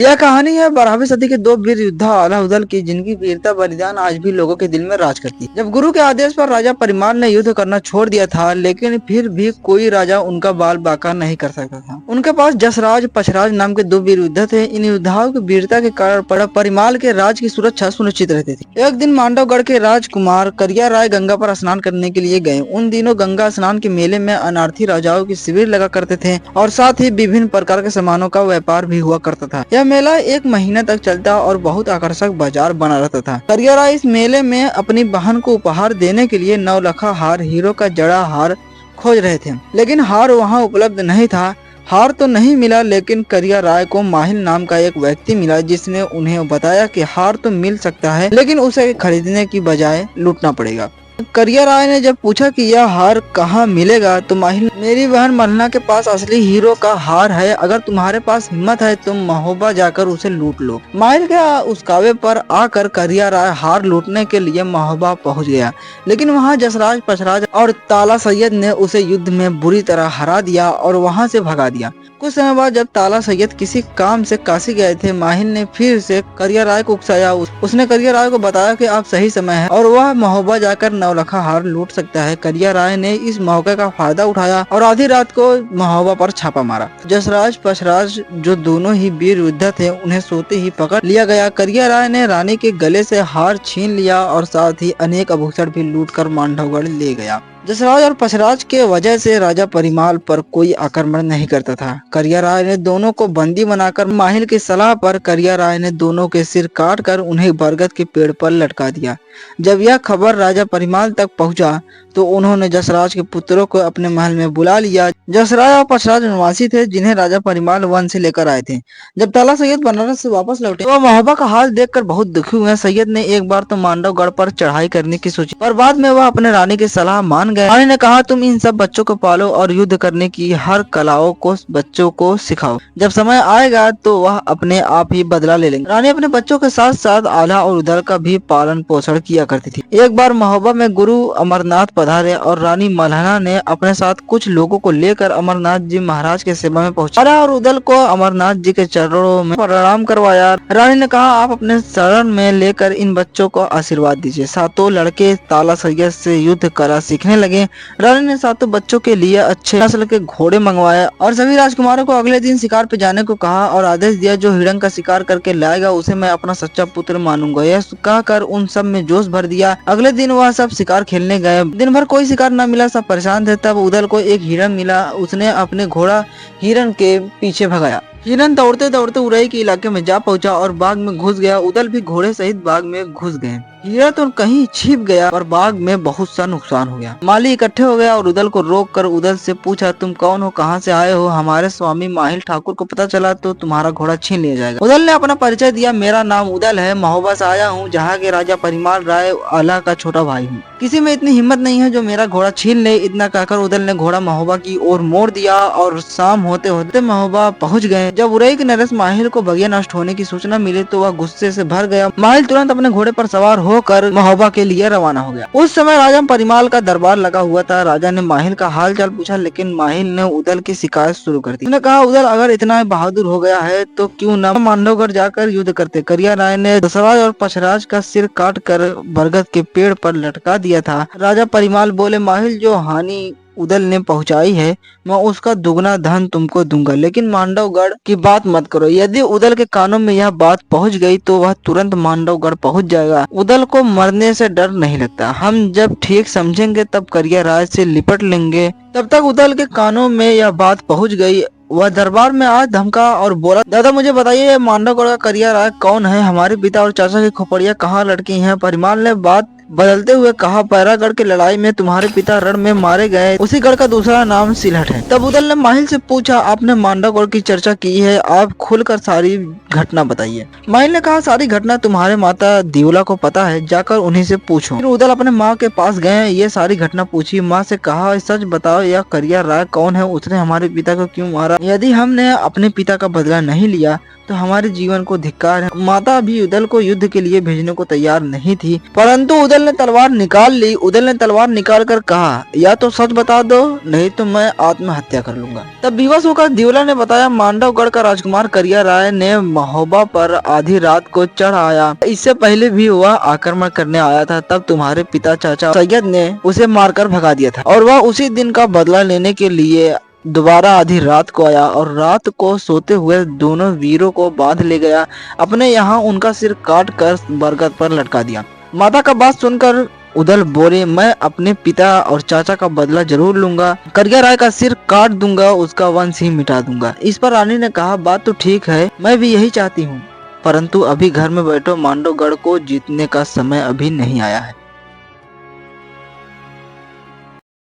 यह कहानी है 12वीं सदी के दो वीर योद्धा आला उदल की, जिनकी वीरता बलिदान आज भी लोगों के दिल में राज करती है। जब गुरु के आदेश पर राजा परिमाल ने युद्ध करना छोड़ दिया था, लेकिन फिर भी कोई राजा उनका बाल बाका नहीं कर सकता था। उनके पास जसराज पछराज नाम के दो वीर योद्धा थे। इन योद्धाओं की वीरता के कारण परिमाल के राज की सुरक्षा सुनिश्चित रहती थी। एक दिन मांडवगढ़ के राजकुमार करिया राय गंगा पर स्नान करने के लिए गए। उन दिनों गंगा स्नान के मेले में अनार्थी राजाओं की शिविर लगा करते थे और साथ ही विभिन्न प्रकार के सामानों का व्यापार भी हुआ करता था। यह मेला एक महीना तक चलता और बहुत आकर्षक बाजार बना रहता था। करिया राय इस मेले में अपनी बहन को उपहार देने के लिए नौलखा हार, हीरो का जड़ा हार खोज रहे थे, लेकिन हार वहां उपलब्ध नहीं था। हार तो नहीं मिला, लेकिन करिया राय को माहिल नाम का एक व्यक्ति मिला, जिसने उन्हें बताया कि हार तो मिल सकता है, लेकिन उसे खरीदने की बजाय लूटना पड़ेगा। करिया राय ने जब पूछा कि यह हार कहाँ मिलेगा, तो माहिल, मेरी बहन मल्हना के पास असली हीरो का हार है। अगर तुम्हारे पास हिम्मत है तो महोबा जाकर उसे लूट लो। माहिल के उसकावे पर आकर करिया राय हार लूटने के लिए महोबा पहुंच गया, लेकिन वहां जसराज पछराज और ताला सैयद ने उसे युद्ध में बुरी तरह हरा दिया और वहां से भगा दिया। कुछ समय बाद जब ताला सैयद किसी काम से काशी गए थे, माहिल ने फिर से करिया राय को उकसाया। उसने करिया राय को बताया कि अब सही समय है और वह महोबा जाकर नौलखा हार लूट सकता है। करिया राय ने इस मौके का फायदा उठाया और आधी रात को महोबा पर छापा मारा। जसराज पछराज, जो दोनों ही वीर योद्धा थे, उन्हें सोते ही पकड़ लिया गया। करिया राय ने रानी के गले से हार छीन लिया और साथ ही अनेक आभूषण भी लूटकर मांडवगढ़ ले गया। जसराज और पछराज के वजह से राजा परिमाल पर कोई आक्रमण नहीं करता था। करिया राय ने दोनों को बंदी बनाकर माहिल की सलाह पर करिया राय ने दोनों के सिर काट कर उन्हें बरगद के पेड़ पर लटका दिया। जब यह खबर राजा परिमाल तक पहुंचा तो उन्होंने जसराज के पुत्रों को अपने महल में बुला लिया। जसराज और पछराज निवासी थे, जिन्हें राजा परिमाल वन से लेकर आए थे। जब ताला सैयद बनारस से वापस लौटे तो वह महोबा का हाल देखकर बहुत दुखी हुए। सैयद ने एक बार तो मांडवगढ़ पर चढ़ाई करने की सोची, पर बाद में वह अपने रानी की सलाह मान गए। रानी ने कहा, तुम इन सब बच्चों को पालो और युद्ध करने की हर कलाओं को बच्चों को सिखाओ। जब समय आएगा तो वह अपने आप ही बदला ले लेंगे। रानी अपने बच्चों के साथ साथ आला और उदल का भी पालन पोषण किया करती थी। एक बार महोबा में गुरु अमरनाथ पधारे और रानी मल्हना ने अपने साथ कुछ लोगों को लेकर अमरनाथ जी महाराज के सेवा में पहुंचे। आला और उदल को अमरनाथ जी के चरणों में प्रणाम करवाया। रानी ने कहा, आप अपने शरण में लेकर इन बच्चों को आशीर्वाद दीजिए। सातों लड़के ताला सैयद से युद्ध कला सीखने लगे। रानी ने सातों बच्चों के लिए अच्छे नस्ल के घोड़े मंगवाए और सभी राजकुमारों को अगले दिन शिकार पे जाने को कहा और आदेश दिया, जो हिरण का शिकार करके लाएगा उसे मैं अपना सच्चा पुत्र मानूंगा। यह कहकर उन सब में जोश भर दिया। अगले दिन वह सब शिकार खेलने गए। दिन भर कोई शिकार न मिला, सब परेशान थे। तब उदल को एक हिरण मिला। उसने अपने घोड़ा हिरण के पीछे भगाया। हिरण दौड़ते दौड़ते उरई के इलाके में जा पहुंचा और बाग में घुस गया। उदल भी घोड़े सहित बाग में घुस गए। हिरण तो कहीं छिप गया और बाग में बहुत सा नुकसान हो गया। माली इकट्ठे हो गया और उदल को रोक कर उदल से पूछा, तुम कौन हो, कहाँ से आए हो? हमारे स्वामी माहिल ठाकुर को पता चला तो तुम्हारा घोड़ा छीन लिया जाएगा। उदल ने अपना परिचय दिया, मेरा नाम उदल है, महोबा से आया हूँ, जहाँ के राजा परिमाल राय आला का छोटा भाई हूँ। किसी में इतनी हिम्मत नहीं है जो मेरा घोड़ा छीन ले। इतना कहकर उदल ने घोड़ा महोबा की ओर मोड़ दिया और शाम होते होते महोबा पहुँच गए। जब उरई के नरेश माहिल को बगिया नष्ट होने की सूचना मिली तो वह गुस्से से भर गया। माहिल तुरंत अपने घोड़े पर सवार होकर महोबा के लिए रवाना हो गया। उस समय राजा परिमाल का दरबार लगा हुआ था। राजा ने माहिल का हाल चाल पूछा, लेकिन माहिल ने उदल की शिकायत शुरू कर दी। उसने कहा, उदल अगर इतना बहादुर हो गया है तो क्यों न मांडवगढ़ जाकर युद्ध करते। करिया राय ने जसराज और पछराज का सिर काट कर बरगद के पेड़ पर लटका दिया था। राजा परिमाल बोले, माहिल जो हानि उदल ने पहुंचाई है मैं उसका दुगना धन तुमको दूंगा, लेकिन मांडवगढ़ की बात मत करो। यदि उदल के कानों में यह बात पहुंच गई तो वह तुरंत मांडवगढ़ पहुंच जाएगा। उदल को मरने से डर नहीं लगता। हम जब ठीक समझेंगे तब करिया राय से लिपट लेंगे। तब तक उदल के कानों में यह बात पहुंच गई। वह दरबार में आज धमका और बोला, दादा मुझे बताइए, मांडवगढ़ का करिया राय कौन है? हमारे पिता और चाचा की खोपड़ियां कहाँ लटकी हैं? परिमाल ने बात बदलते हुए कहा, पैरागढ़ की लड़ाई में तुम्हारे पिता रण में मारे गए। उसी गढ़ का दूसरा नाम सिलहट है। तब उदल ने माहिल से पूछा, आपने मांडवगढ़ की चर्चा की है, आप खुलकर सारी घटना बताइए। माहिल ने कहा, सारी घटना तुम्हारे माता दिवला को पता है, जाकर उन्हीं से पूछो। फिर उदल अपने माँ के पास गए। ये सारी घटना पूछी। माँ से कहा, सच बताओ, यह करिया राय कौन है? उसने हमारे पिता को क्यों मारा? यदि हमने अपने पिता का बदला नहीं लिया तो हमारे जीवन को धिक्कार है। माता भी उदल को युद्ध के लिए भेजने को तैयार नहीं थी, परंतु उदल ने तलवार निकाल ली। उदल ने तलवार निकाल कर कहा, या तो सच बता दो, नहीं तो मैं आत्महत्या कर लूंगा। तब विवश होकर दिवला ने बताया, मांडवगढ़ का राजकुमार करिया राय ने महोबा पर आधी रात को चढ़ आया। इससे पहले भी वह आक्रमण करने आया था, तब तुम्हारे पिता चाचा सैयद ने उसे मारकर भगा दिया था, और वह उसी दिन का बदला लेने के लिए दोबारा आधी रात को आया और रात को सोते हुए दोनों वीरों को बांध ले गया। अपने यहाँ उनका सिर काट कर बरगद पर लटका दिया। माता का बात सुनकर उदल बोले, मैं अपने पिता और चाचा का बदला जरूर लूंगा, करिया राय का सिर काट दूंगा, उसका वंश ही मिटा दूंगा। इस पर रानी ने कहा, बात तो ठीक है, मैं भी यही चाहती हूँ, परंतु अभी घर में बैठो, मांडवगढ़ को जीतने का समय अभी नहीं आया है।